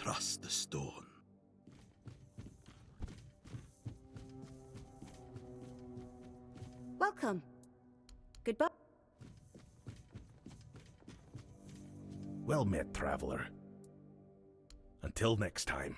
trust the stone. Welcome. Goodbye. Well met, traveler. Until next time.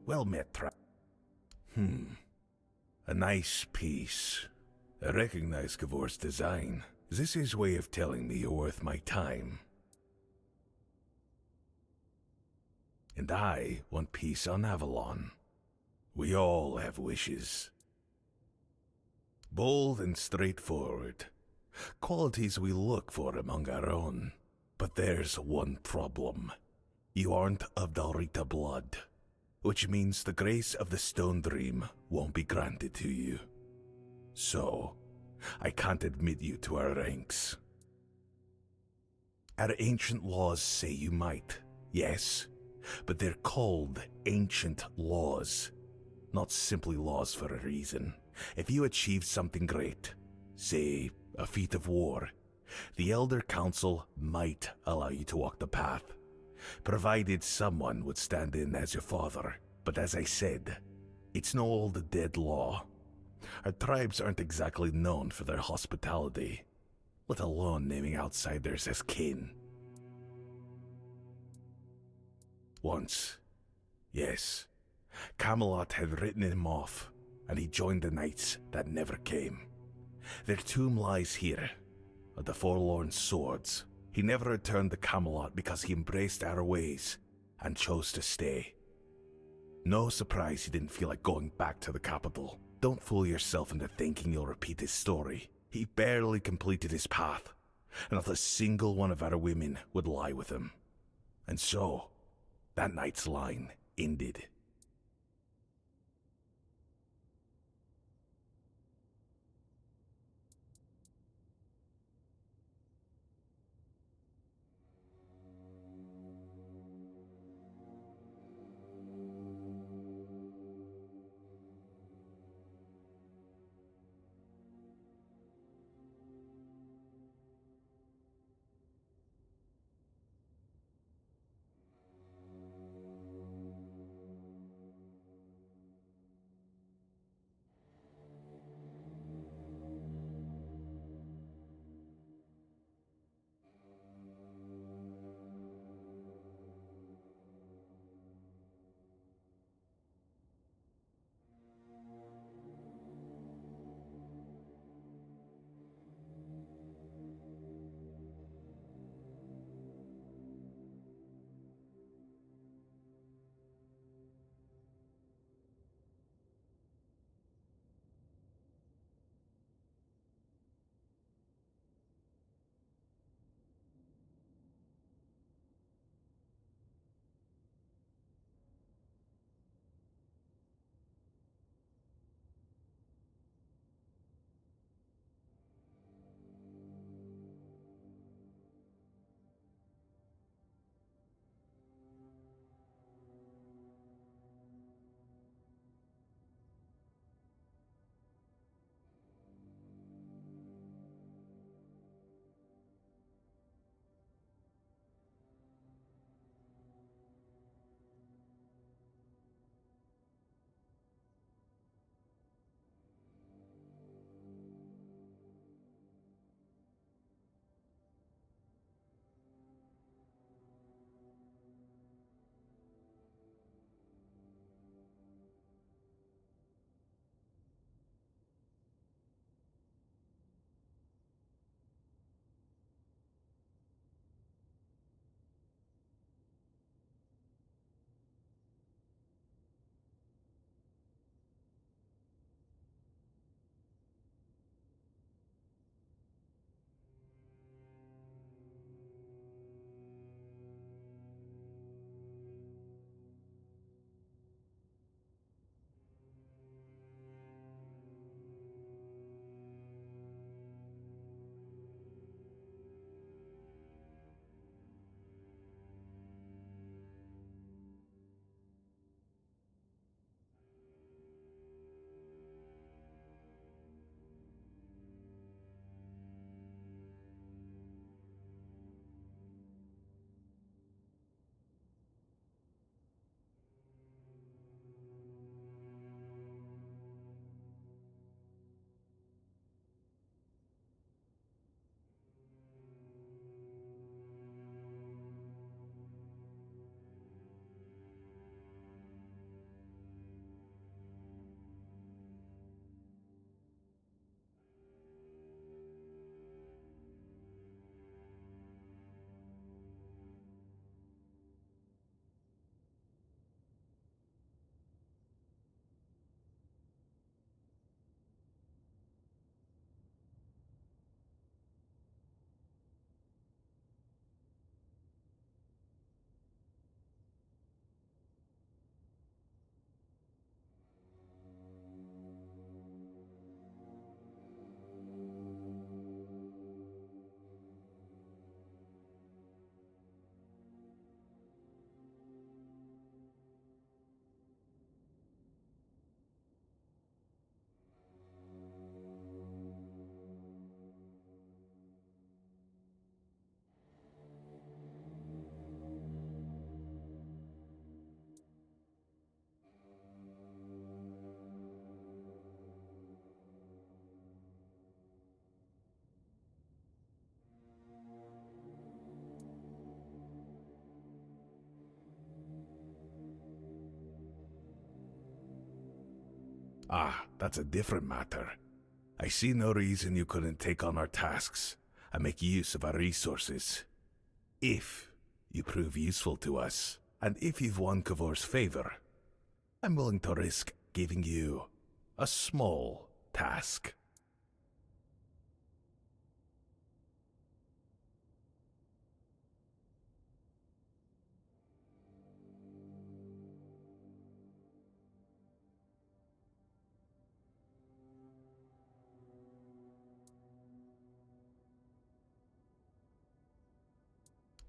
Well met, A nice piece. I recognize Gavor's design. Is this his way of telling me you're worth my time? And I want peace on Avalon. We all have wishes. Bold and straightforward. Qualities we look for among our own. But there's one problem. You aren't of Dalrita blood, which means the grace of the Stone Dream won't be granted to you. So, I can't admit you to our ranks. Our ancient laws say you might, yes, but they're called ancient laws, not simply laws for a reason. If you achieved something great, say a feat of war, the Elder Council might allow you to walk the path, provided someone would stand in as your father. But as I said, it's no old dead law. Our tribes aren't exactly known for their hospitality, let alone naming outsiders as kin. Once, yes, Camelot had written him off, and he joined the knights that never came. Their tomb lies here, at the Forlorn Swords. He never returned to Camelot because he embraced our ways and chose to stay. No surprise he didn't feel like going back to the capital. Don't fool yourself into thinking you'll repeat his story. He barely completed his path, and not a single one of our women would lie with him. And so, that night's line ended. Ah, that's a different matter. I see no reason you couldn't take on our tasks and make use of our resources. If you prove useful to us, and if you've won Kavor's favor, I'm willing to risk giving you a small task.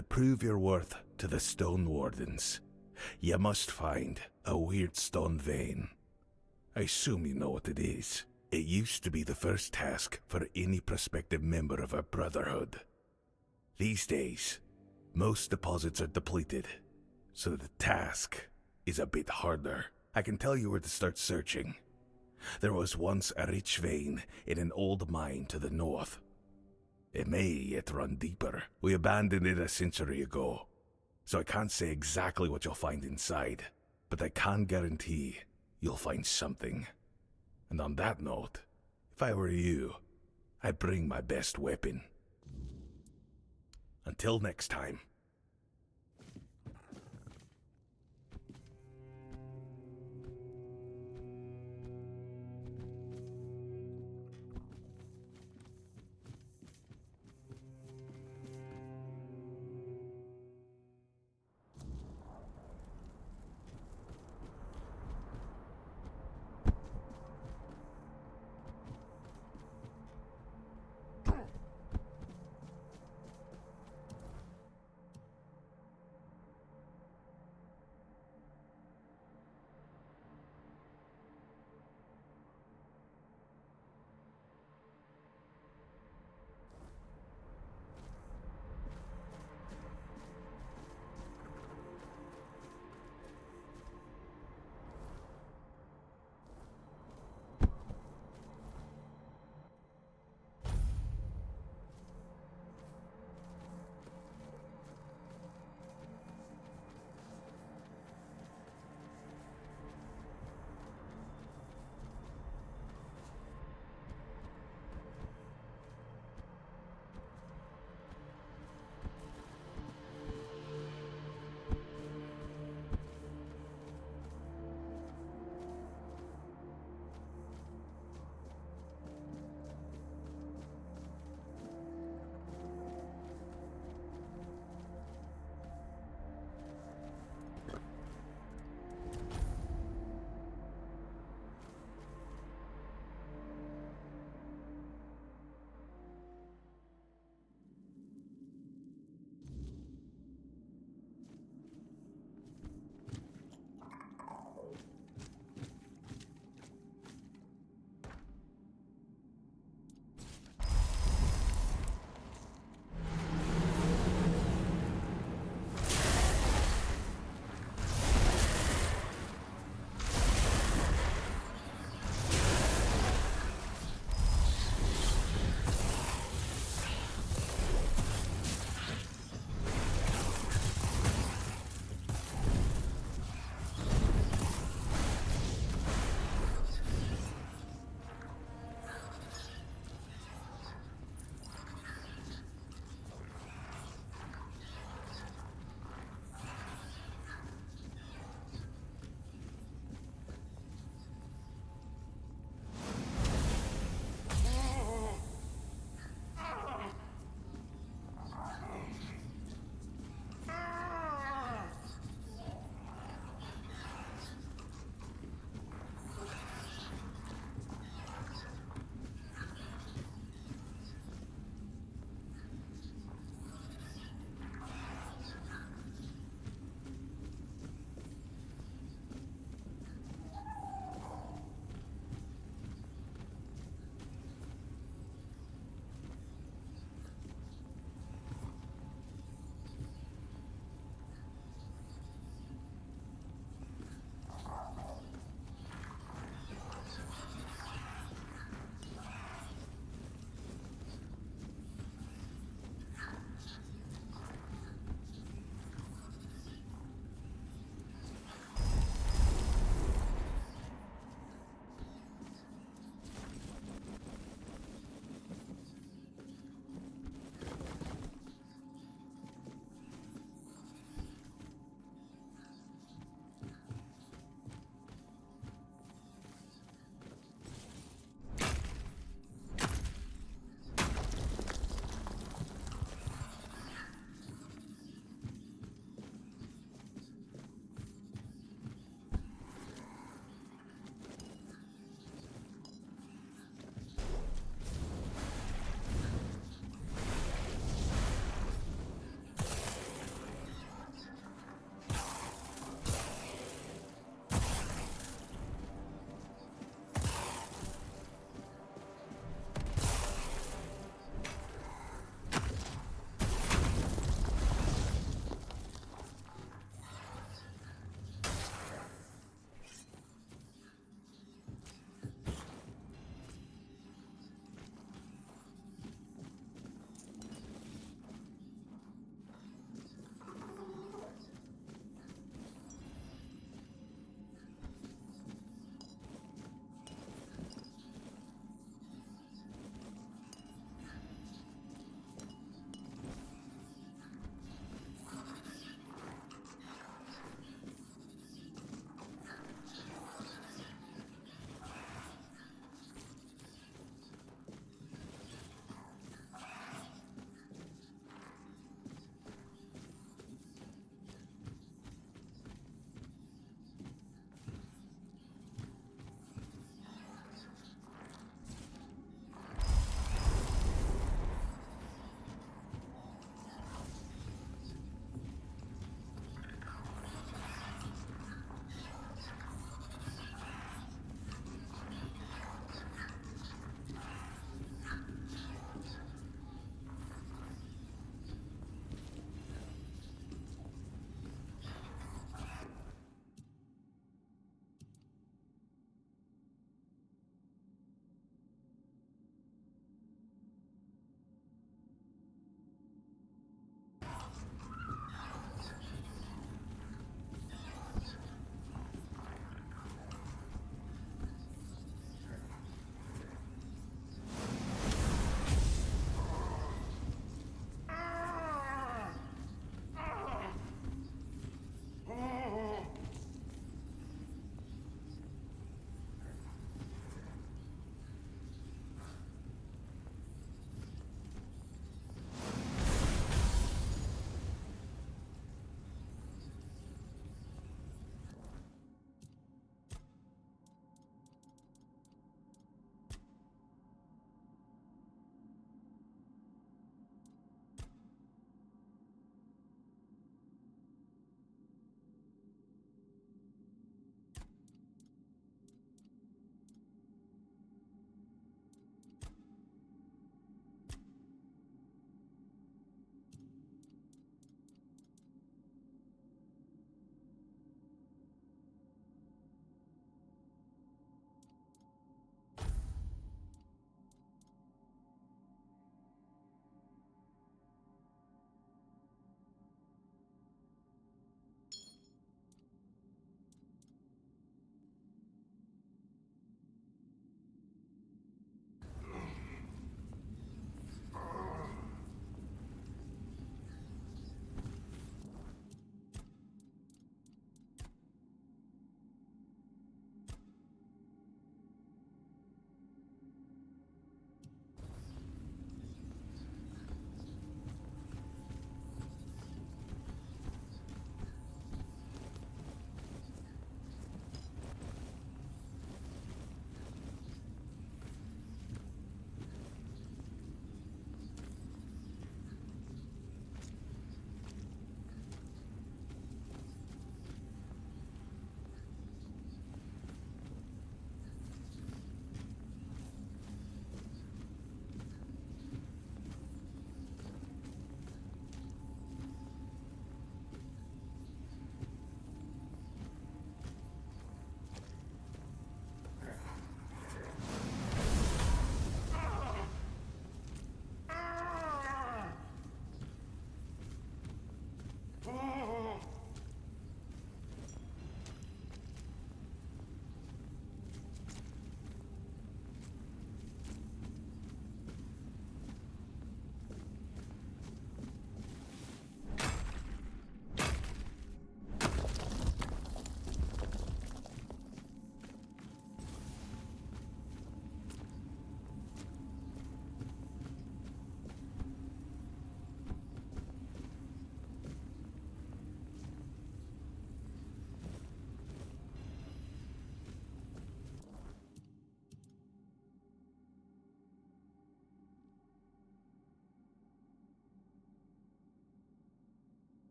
To prove your worth to the Stone Wardens, you must find a weird stone vein. I assume you know what it is. It used to be the first task for any prospective member of our Brotherhood. These days, most deposits are depleted, so the task is a bit harder. I can tell you where to start searching. There was once a rich vein in an old mine to the north. It may yet run deeper. We abandoned it a century ago, so I can't say exactly what you'll find inside, but I can guarantee you'll find something. And on that note, if I were you, I'd bring my best weapon. Until next time.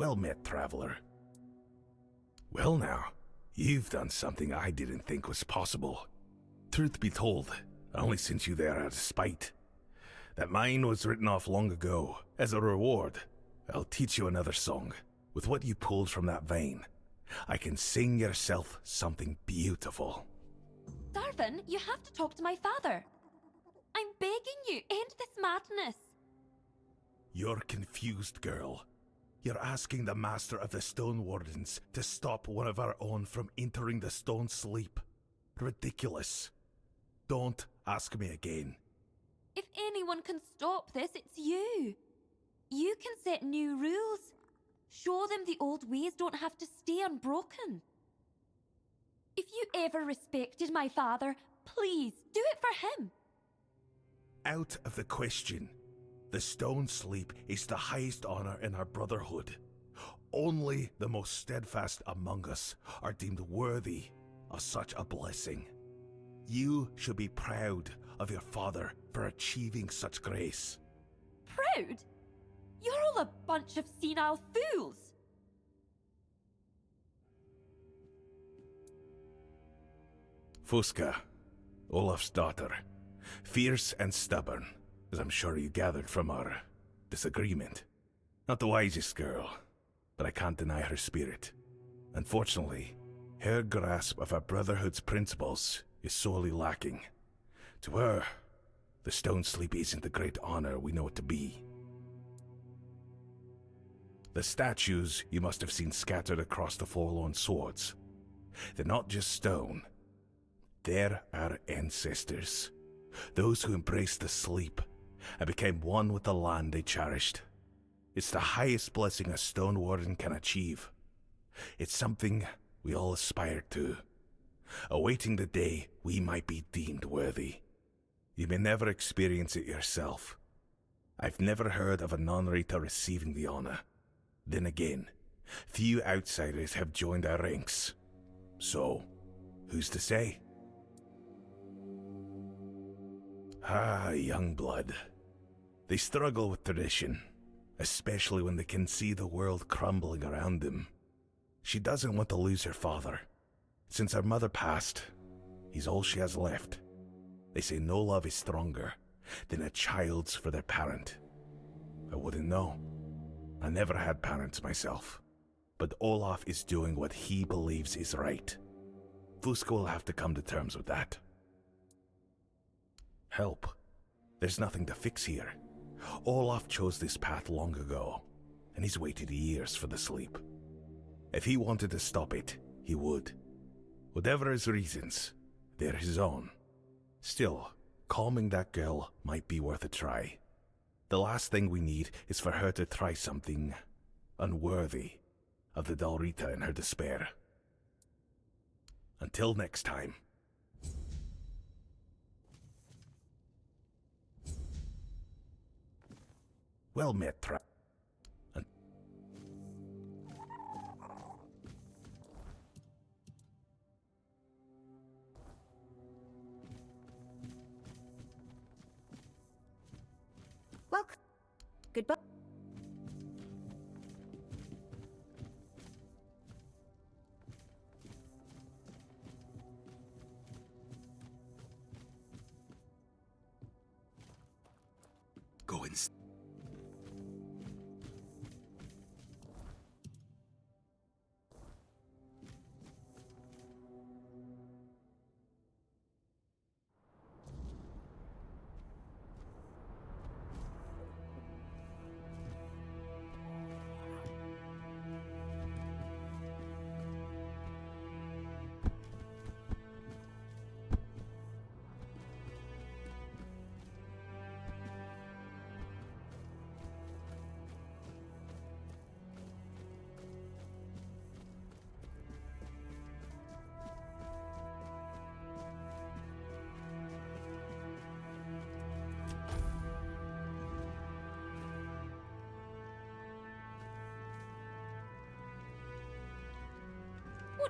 Well met, traveler. Well now, you've done something I didn't think was possible. Truth be told, I only sent you there out of spite. That mine was written off long ago. As a reward, I'll teach you another song. With what you pulled from that vein, I can sing yourself something beautiful. Darvin, you have to talk to my father. I'm begging you, end this madness. You're confused, girl. You're asking the Master of the Stone Wardens to stop one of our own from entering the Stone Sleep. Ridiculous. Don't ask me again. If anyone can stop this, it's you. You can set new rules. Show them the old ways don't have to stay unbroken. If you ever respected my father, please do it for him. Out of the question. The Stone Sleep is the highest honor in our brotherhood. Only the most steadfast among us are deemed worthy of such a blessing. You should be proud of your father for achieving such grace. Proud? You're all a bunch of senile fools. Fusca, Olaf's daughter, fierce and stubborn, as I'm sure you gathered from our disagreement. Not the wisest girl, but I can't deny her spirit. Unfortunately, her grasp of our Brotherhood's principles is sorely lacking. To her, the Stone Sleep isn't the great honor we know it to be. The statues you must have seen scattered across the forlorn swords. They're not just stone. They're our ancestors. Those who embraced the sleep and became one with the land they cherished. It's the highest blessing a Stone Warden can achieve. It's something we all aspire to, awaiting the day we might be deemed worthy. You may never experience it yourself. I've never heard of a non-Rita receiving the honor. Then again, few outsiders have joined our ranks. So, who's to say? Young blood. They struggle with tradition, especially when they can see the world crumbling around them. She doesn't want to lose her father. Since her mother passed, he's all she has left. They say no love is stronger than a child's for their parent. I wouldn't know. I never had parents myself. But Olaf is doing what he believes is right. Fusca will have to come to terms with that. Help. There's nothing to fix here. Olaf chose this path long ago, and he's waited years for the sleep. If he wanted to stop it, he would. Whatever his reasons, they're his own. Still, calming that girl might be worth a try. The last thing we need is for her to try something unworthy of the Dalrita in her despair. Until next time. Well met, Welcome. Goodbye. Go and...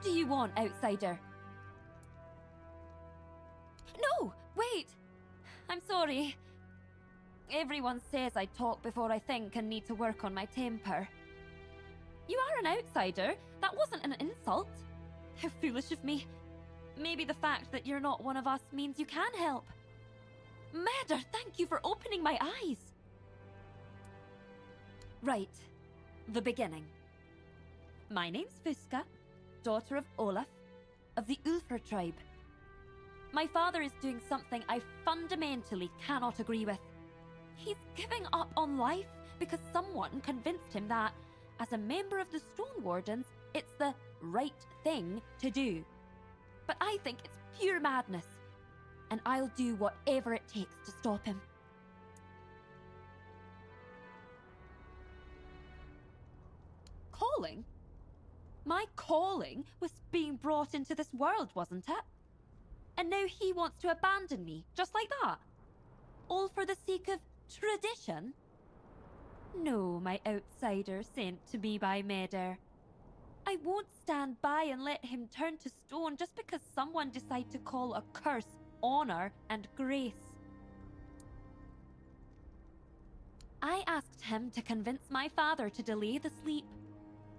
What do you want, outsider? No, wait! I'm sorry. Everyone says I talk before I think and need to work on my temper. You are an outsider. That wasn't an insult. How foolish of me. Maybe the fact that you're not one of us means you can help. Murder, thank you for opening my eyes. Right. The beginning. My name's Fuska, daughter of Olaf, of the Ulfr tribe. My father is doing something I fundamentally cannot agree with. He's giving up on life because someone convinced him that, as a member of the Stone Wardens, it's the right thing to do. But I think it's pure madness, and I'll do whatever it takes to stop him. Calling? My calling was being brought into this world, wasn't it? And now he wants to abandon me, just like that? All for the sake of tradition? No, my outsider sent to me by Meder. I won't stand by and let him turn to stone just because someone decided to call a curse honor and grace. I asked him to convince my father to delay the sleep.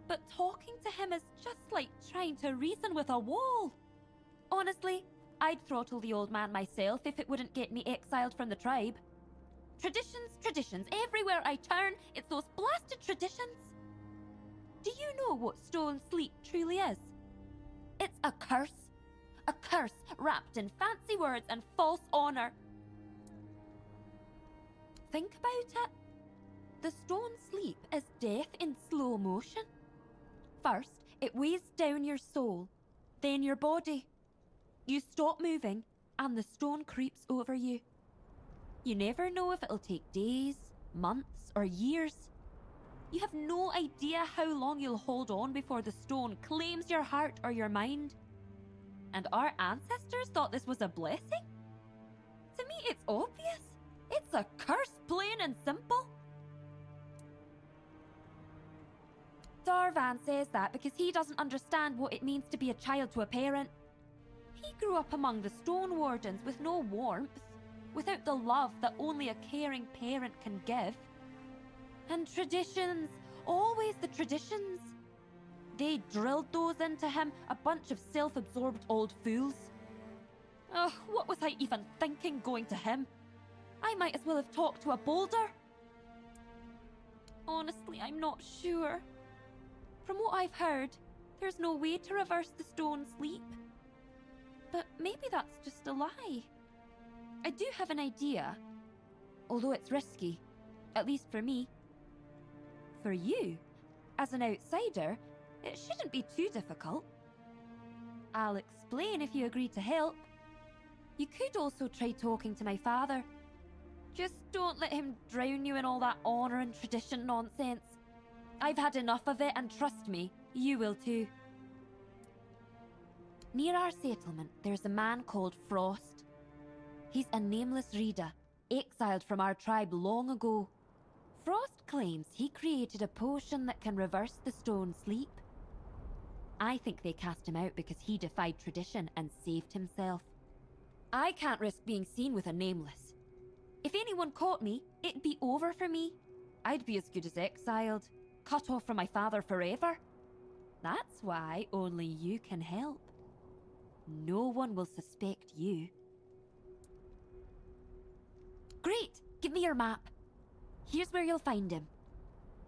But talking to him is just like trying to reason with a wall. Honestly, I'd throttle the old man myself if it wouldn't get me exiled from the tribe. Traditions, traditions. Everywhere I turn, it's those blasted traditions. Do you know what stone sleep truly is? It's a curse. A curse wrapped in fancy words and false honor. Think about it. The stone sleep is death in slow motion. First, it weighs down your soul, then your body. You stop moving, and the stone creeps over you. You never know if it'll take days, months, or years. You have no idea how long you'll hold on before the stone claims your heart or your mind. And our ancestors thought this was a blessing? To me, it's obvious. It's a curse, plain and simple. Darvan says that because he doesn't understand what it means to be a child to a parent. He grew up among the Stone Wardens with no warmth, without the love that only a caring parent can give. And traditions, always the traditions. They drilled those into him, a bunch of self-absorbed old fools. Oh, what was I even thinking going to him? I might as well have talked to a boulder. Honestly, I'm not sure. From what I've heard, there's no way to reverse the stone sleep. But maybe that's just a lie. I do have an idea, although it's risky, at least for me. For you, as an outsider, it shouldn't be too difficult. I'll explain if you agree to help. You could also try talking to my father. Just don't let him drown you in all that honor and tradition nonsense. I've had enough of it, and trust me, you will too. Near our settlement, there's a man called Frost. He's a nameless reader, exiled from our tribe long ago. Frost claims he created a potion that can reverse the stone sleep. I think they cast him out because he defied tradition and saved himself. I can't risk being seen with a nameless. If anyone caught me, it'd be over for me. I'd be as good as exiled, cut off from my father forever. That's why only you can help. No one will suspect you. Great! Give me your map. Here's where you'll find him.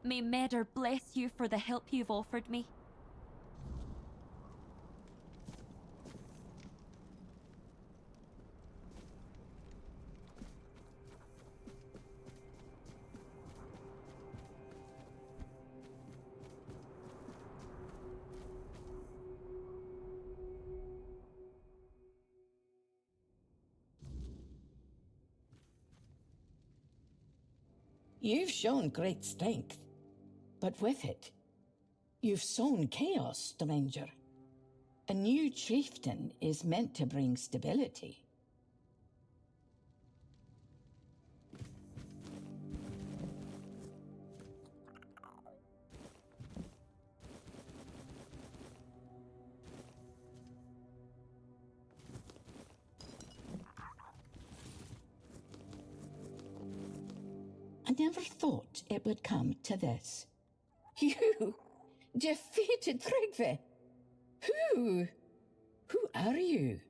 May Meder bless you for the help you've offered me. You've shown great strength, but with it, you've sown chaos, stranger. A new chieftain is meant to bring stability. I never thought it would come to this. You Defeated Tryggve? Who? Who are you?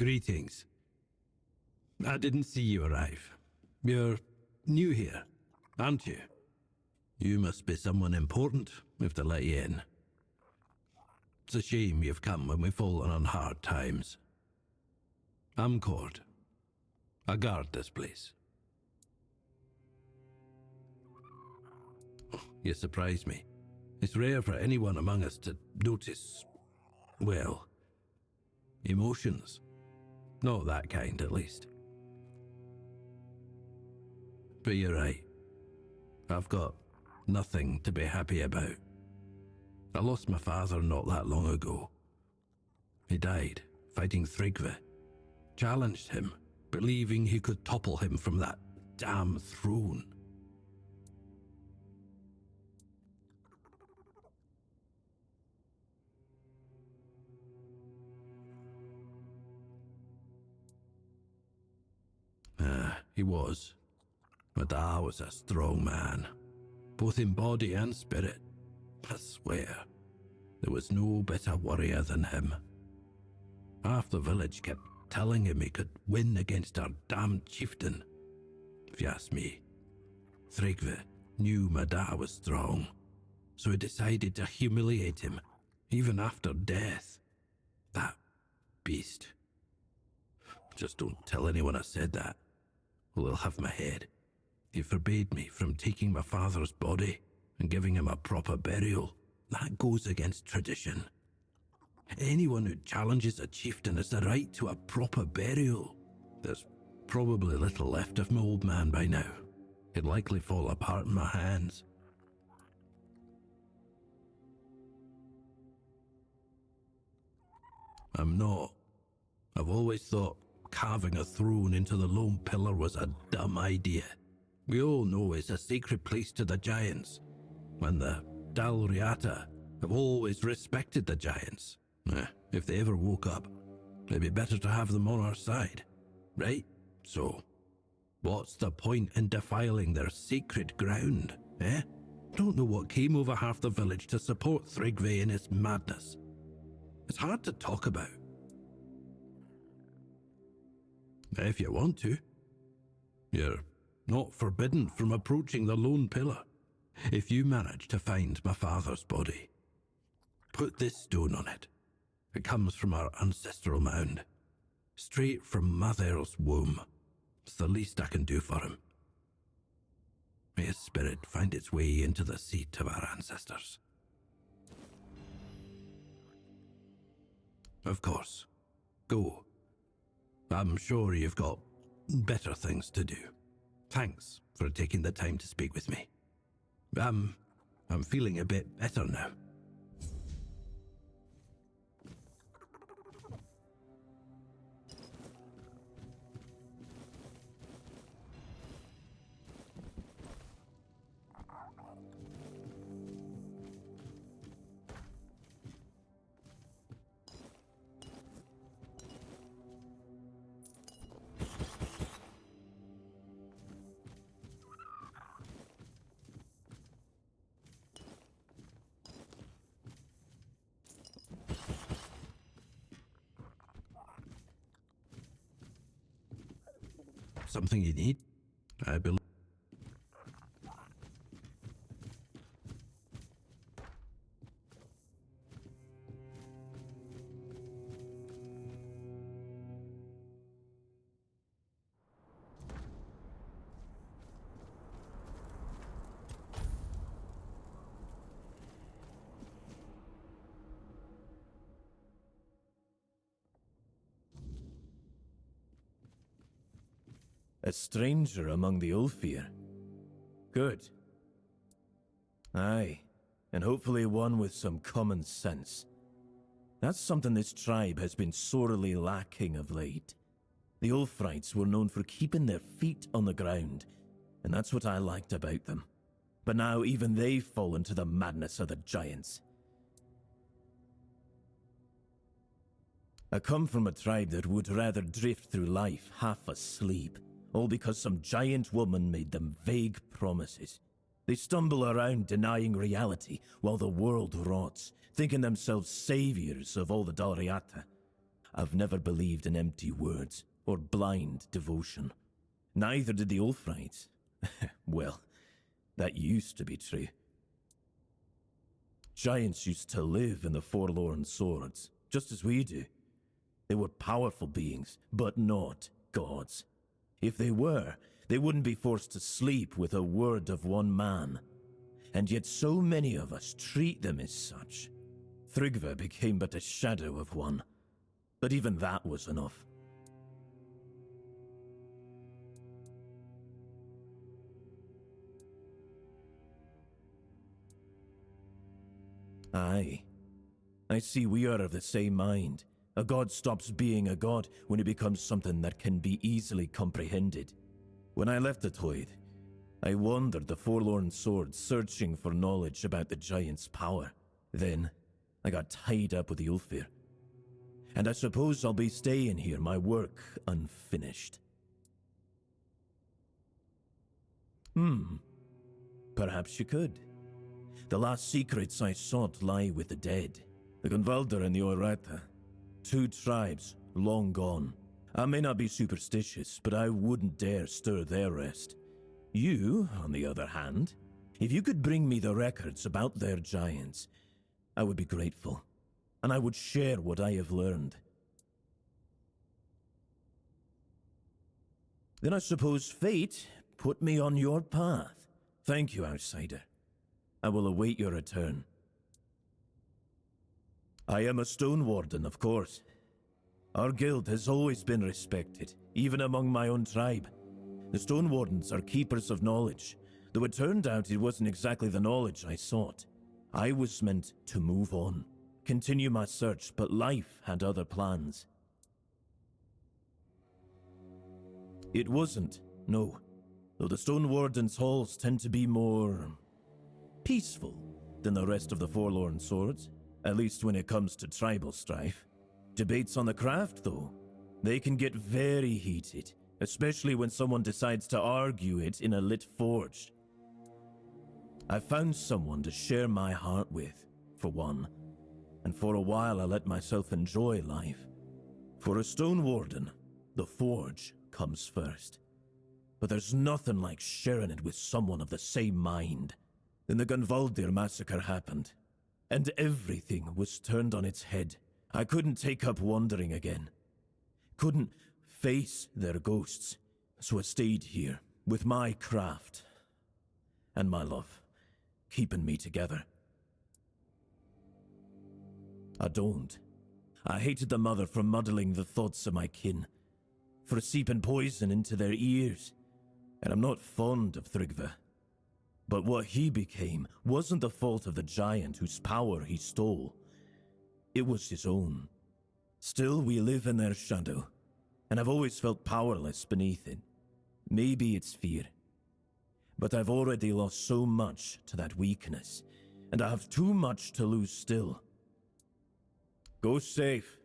Greetings. I didn't see you arrive. You're new here, aren't you? You must be someone important if they let you in. It's a shame you've come when we've fallen on hard times. I'm Cord. I guard this place. You surprise me. It's rare for anyone among us to notice, well, emotions. Not that kind, at least. But you're right. I've got nothing to be happy about. I lost my father not that long ago. He died fighting Tryggve. Challenged him, believing he could topple him from that damn throne. He was. My dad was a strong man. both in body and spirit. I swear, there was no better warrior than him. Half the village kept telling him he could win against our damned chieftain. If you ask me, Thrygve knew my dad was strong, so he decided to humiliate him, even after death. That beast. Just don't tell anyone I said that, or they'll have my head. He forbade me from taking my father's body and giving him a proper burial. That goes against tradition. Anyone who challenges a chieftain has the right to a proper burial. There's probably little left of my old man by now. He'd likely fall apart in my hands. I'm not. I've always thought carving a throne into the lone pillar was a dumb idea. We all know it's a sacred place to the giants, and the Dalriata have always respected the giants. If they ever woke up, it'd be better to have them on our side, right? So, what's the point in defiling their sacred ground, eh? Don't know what came over half the village to support Thrygve in his madness. It's hard to talk about. If you want to. You're not forbidden from approaching the lone pillar. If you manage to find my father's body, put this stone on it. It comes from our ancestral mound, straight from Mother's womb. It's the least I can do for him. May his spirit find its way into the seat of our ancestors. Of course. Go. I'm sure you've got better things to do. Thanks for taking the time to speak with me. I'm feeling a bit better now. Something you need? I believe. A stranger among the Ulfir. Good. Aye, and hopefully one with some common sense. That's something this tribe has been sorely lacking of late. The Ulfrites were known for keeping their feet on the ground, and that's what I liked about them. But now even they've fallen to the madness of the giants. I come from a tribe that would rather drift through life half asleep, all because some giant woman made them vague promises. They stumble around denying reality while the world rots, thinking themselves saviors of all the Dalriata. I've never believed in empty words or blind devotion. Neither did the Ulfrites. Well, that used to be true. Giants used to live in the Forlorn Swords, just as we do. They were powerful beings, but not gods. If they were, they wouldn't be forced to sleep with a word of one man. And yet so many of us treat them as such. Thrygve became but a shadow of one. But even that was enough. Aye. I see we are of the same mind. A god stops being a god when he becomes something that can be easily comprehended. When I left the Toyd, I wandered the Forlorn Swords searching for knowledge about the giant's power. Then, I got tied up with the Ulfir. And I suppose I'll be staying here, my work unfinished. Perhaps you could. The last secrets I sought lie with the dead. The Gunvalder and the Oirata. Two tribes, long gone. I may not be superstitious, but I wouldn't dare stir their rest. You, on the other hand, if you could bring me the records about their giants, I would be grateful, and I would share what I have learned. Then I suppose fate put me on your path. Thank you, outsider. I will await your return. I am a Stone Warden, of course. Our guild has always been respected, even among my own tribe. The Stone Wardens are keepers of knowledge, though it turned out it wasn't exactly the knowledge I sought. I was meant to move on, continue my search, but life had other plans. It wasn't, no. Though the Stone Warden's halls tend to be more peaceful than the rest of the Forlorn Swords, at least when it comes to tribal strife. Debates on the craft, though, they can get very heated, especially when someone decides to argue it in a lit forge. I found someone to share my heart with, for one, and for a while I let myself enjoy life. For a Stone Warden, the forge comes first. But there's nothing like sharing it with someone of the same mind. Then the Gunvaldir massacre happened, and everything was turned on its head. I couldn't take up wandering again. Couldn't face their ghosts, so I stayed here, with my craft, and my love, keeping me together. I don't. I hated the mother for muddling the thoughts of my kin, for seeping poison into their ears, and I'm not fond of Thrygve. But what he became wasn't the fault of the giant whose power he stole. It was his own. Still, we live in their shadow, and I've always felt powerless beneath it. Maybe it's fear. But I've already lost so much to that weakness, and I have too much to lose still. Go safe.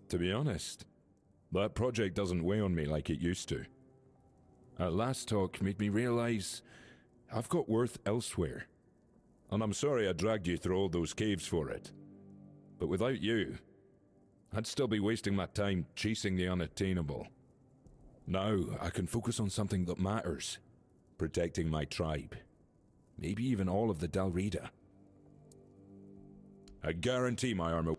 To be honest, that project doesn't weigh on me like it used to. Our last talk made me realize I've got worth elsewhere. And I'm sorry I dragged you through all those caves for it. But without you, I'd still be wasting my time chasing the unattainable. Now, I can focus on something that matters. Protecting my tribe. Maybe even all of the Dalrida. I guarantee my armor...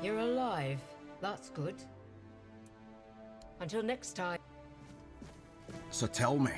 You're alive. That's good. Until next time. So tell me.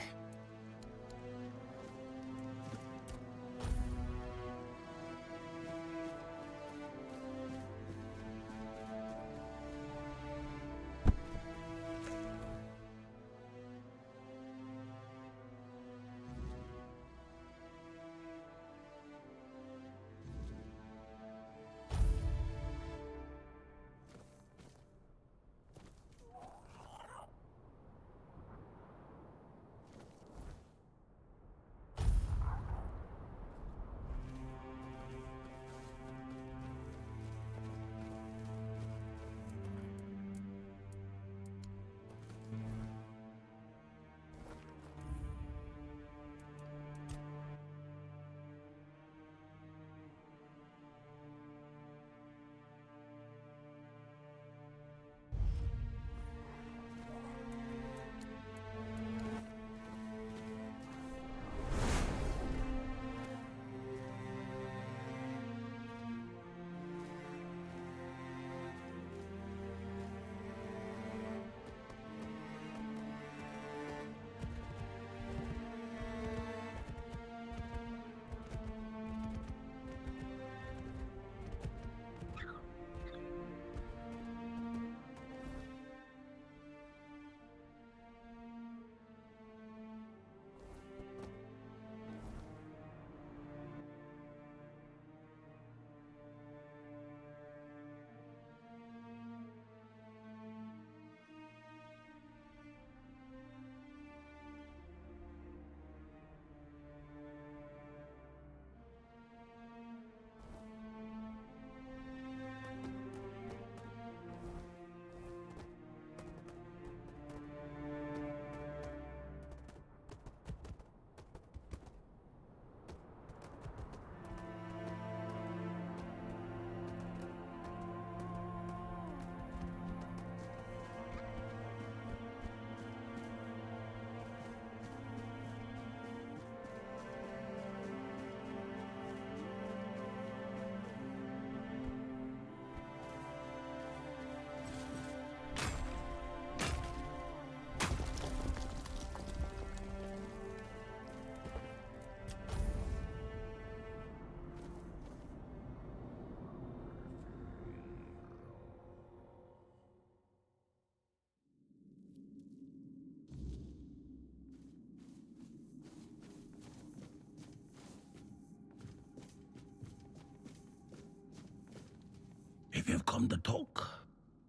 If you've come to talk,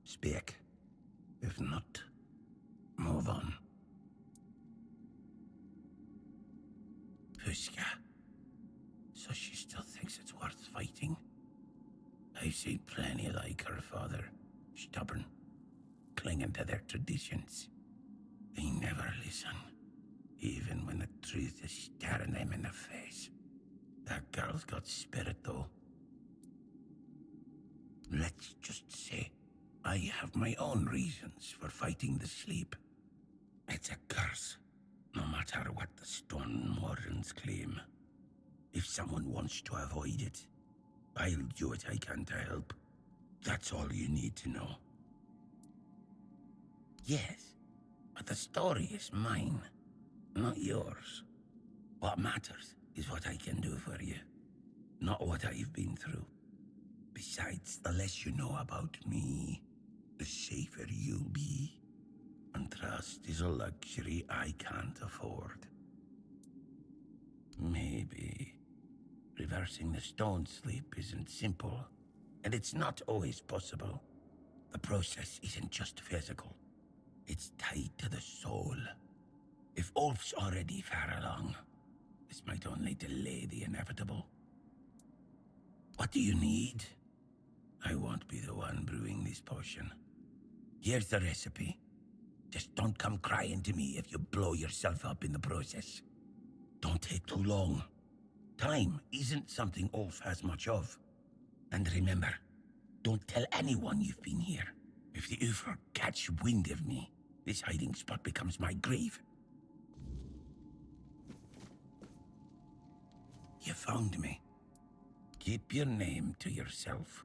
speak. If not, move on. Fuska. So she still thinks it's worth fighting? I've seen plenty like her father. Stubborn. Clinging to their traditions. They never listen. Even when the truth is staring them in the face. That girl girl's got spirit, though. Let's just say I have my own reasons for fighting the sleep. It's a curse, no matter what the Stone Wardens claim. If someone wants to avoid it, I'll do what I can to help. That's all you need to know. Yes, but the story is mine, not yours. What matters is what I can do for you, not what I've been through. Besides, the less you know about me, the safer you'll be. And trust is a luxury I can't afford. Maybe reversing the stone sleep isn't simple, and it's not always possible. The process isn't just physical. It's tied to the soul. If Ulf's already far along, this might only delay the inevitable. What do you need? I won't be the one brewing this potion. Here's the recipe. Just don't come crying to me if you blow yourself up in the process. Don't take too long. Time isn't something Ulf has much of. And remember, don't tell anyone you've been here. If the Ufer catch wind of me, this hiding spot becomes my grave. You found me. Keep your name to yourself.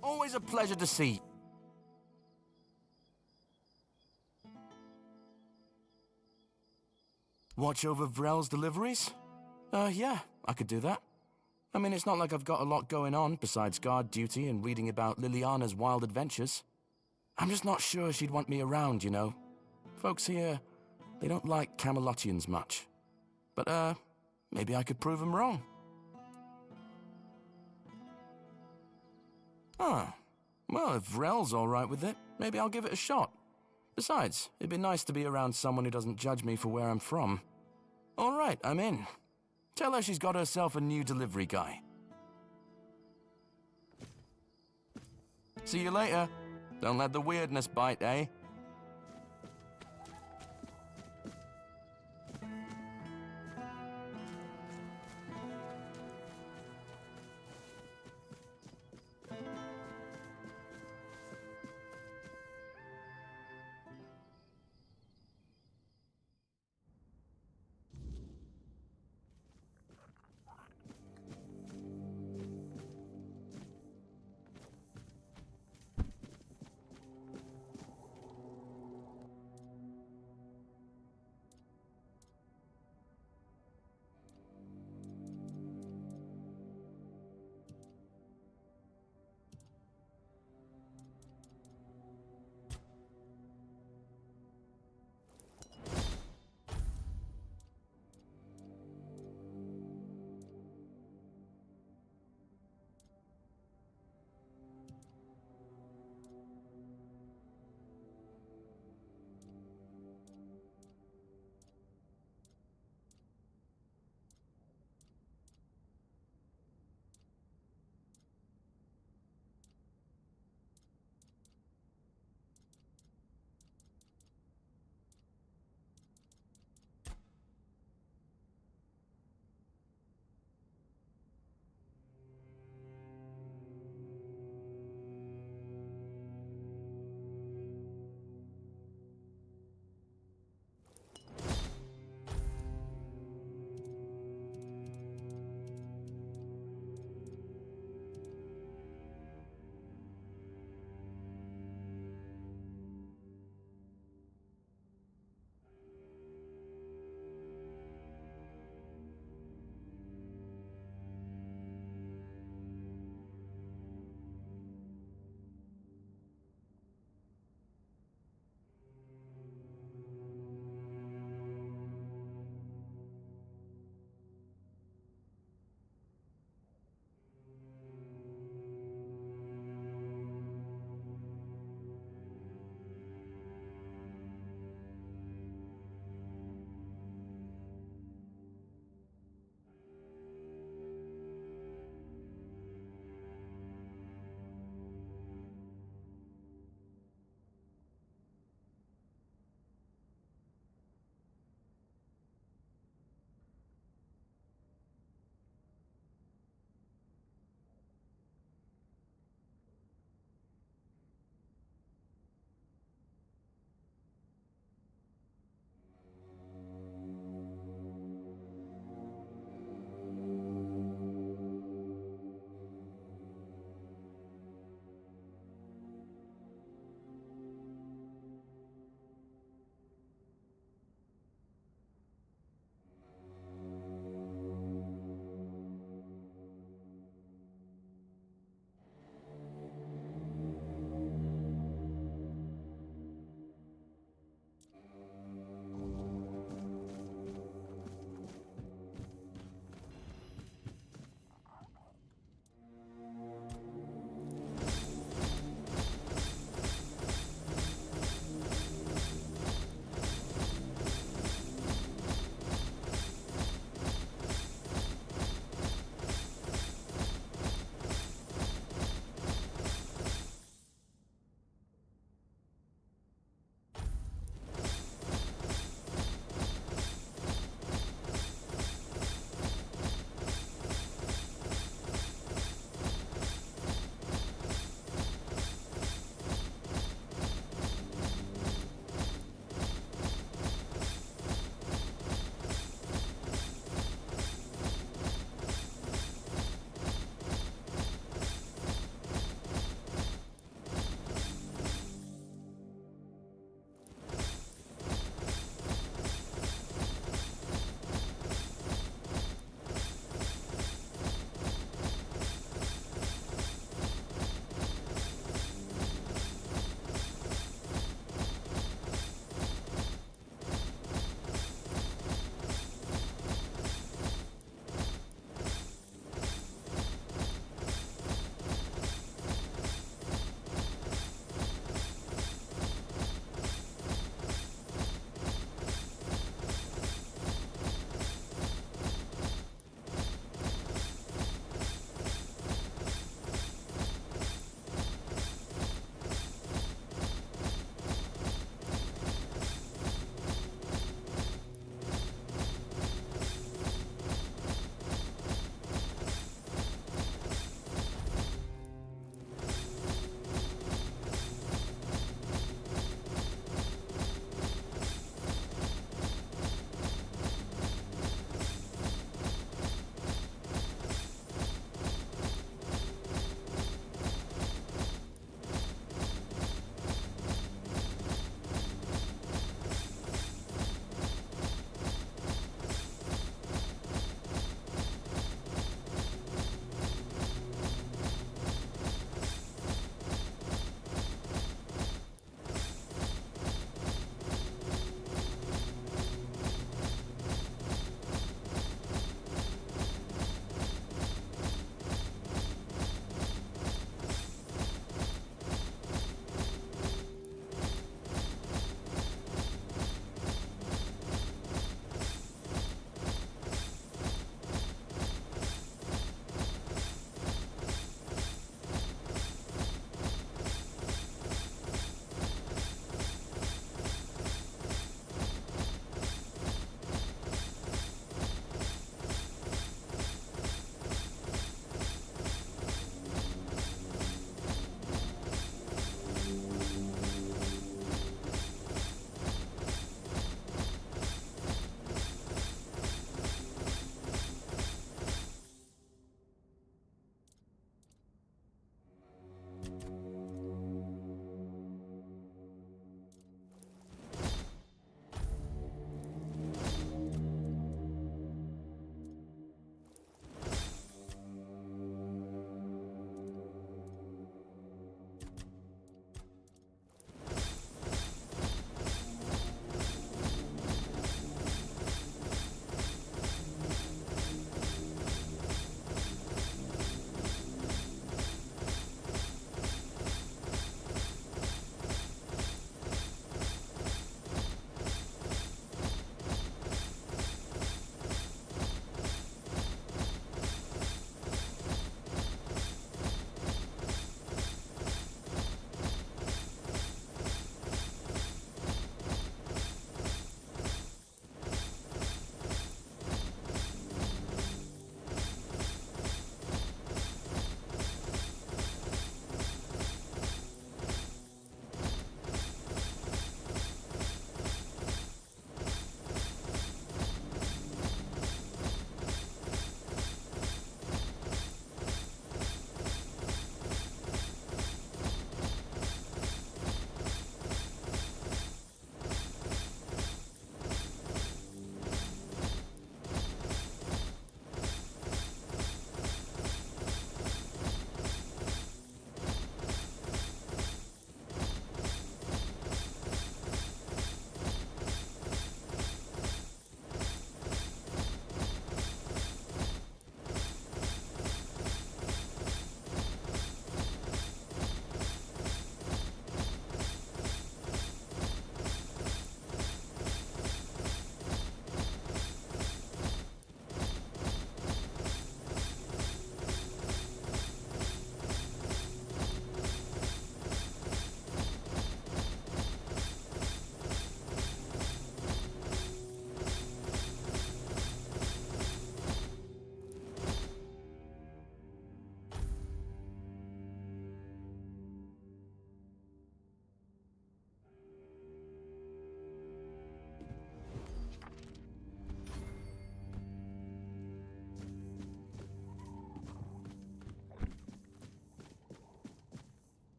Always a pleasure to see. Watch over Vrel's deliveries? Yeah, I could do that. I mean, it's not like I've got a lot going on besides guard duty and reading about Liliana's wild adventures. I'm just not sure she'd want me around, you know. Folks here, they don't like Camelotians much. But, maybe I could prove them wrong. Ah, well, if Vrel's all right with it, maybe I'll give it a shot. Besides, it'd be nice to be around someone who doesn't judge me for where I'm from. All right, I'm in. Tell her she's got herself a new delivery guy. See you later. Don't let the weirdness bite, eh?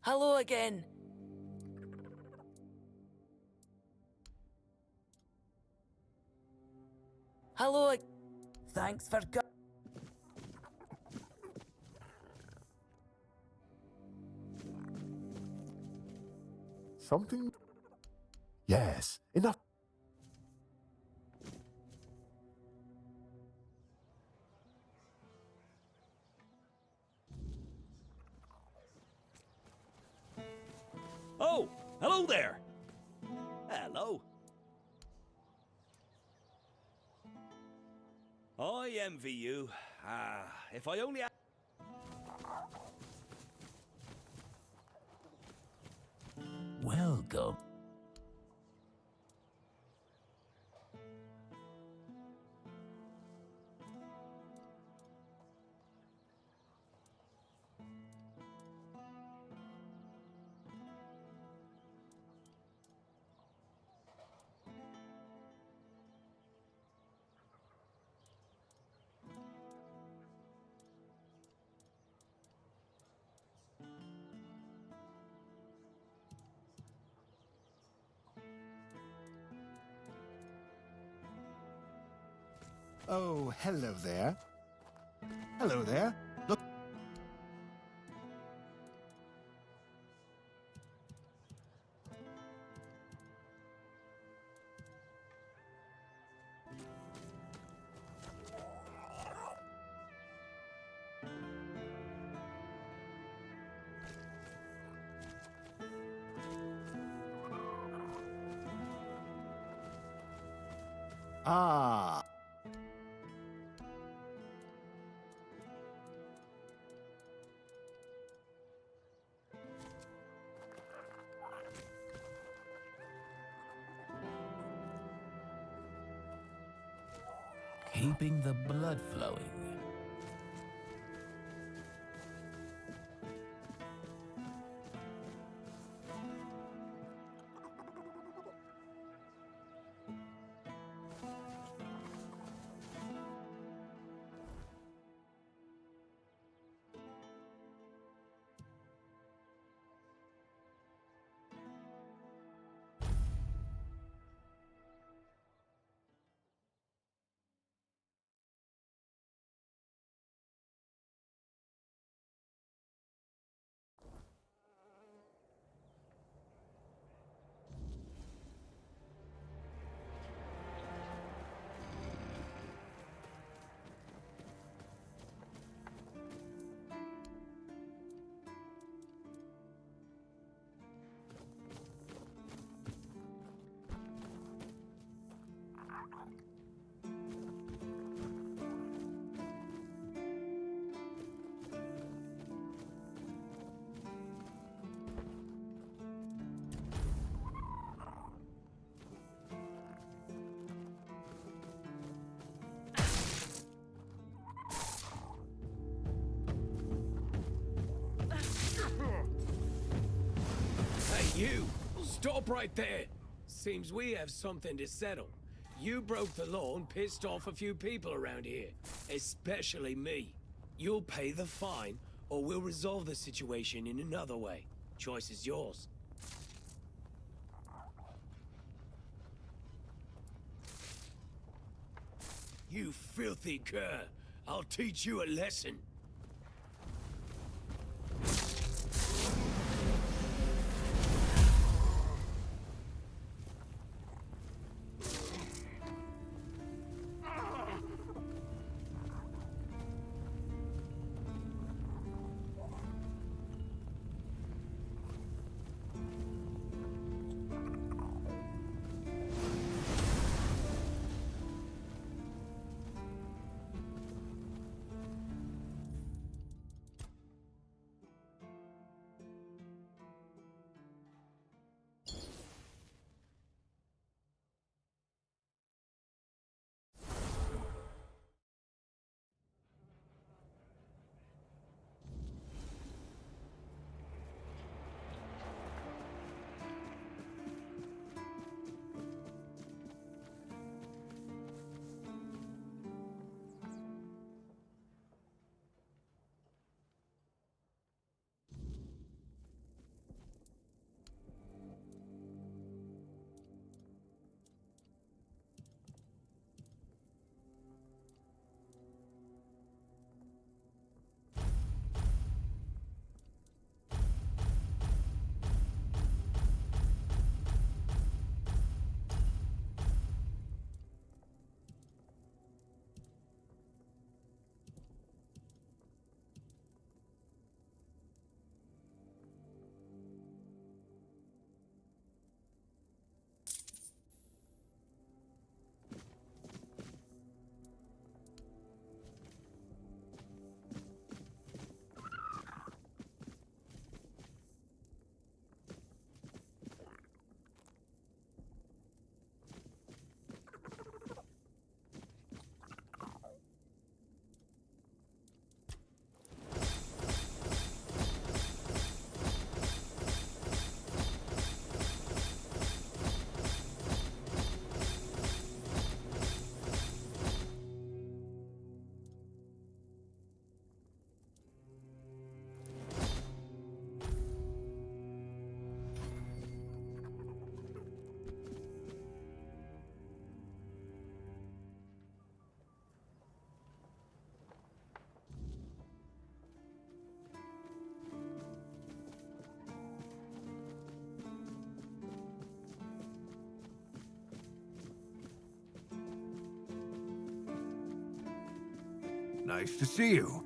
Hello again. Hello. Thanks for Something? Yes, enough. Oh, hello there. Hello. I envy you. If I only had... Welcome. Oh, hello there. Hello there. Look. Ah. Keeping the blood flowing. Hey, you! Stop right there! Seems we have something to settle. You broke the law and pissed off a few people around here. Especially me. You'll pay the fine, or we'll resolve the situation in another way. Choice is yours. You filthy cur! I'll teach you a lesson. Nice to see you.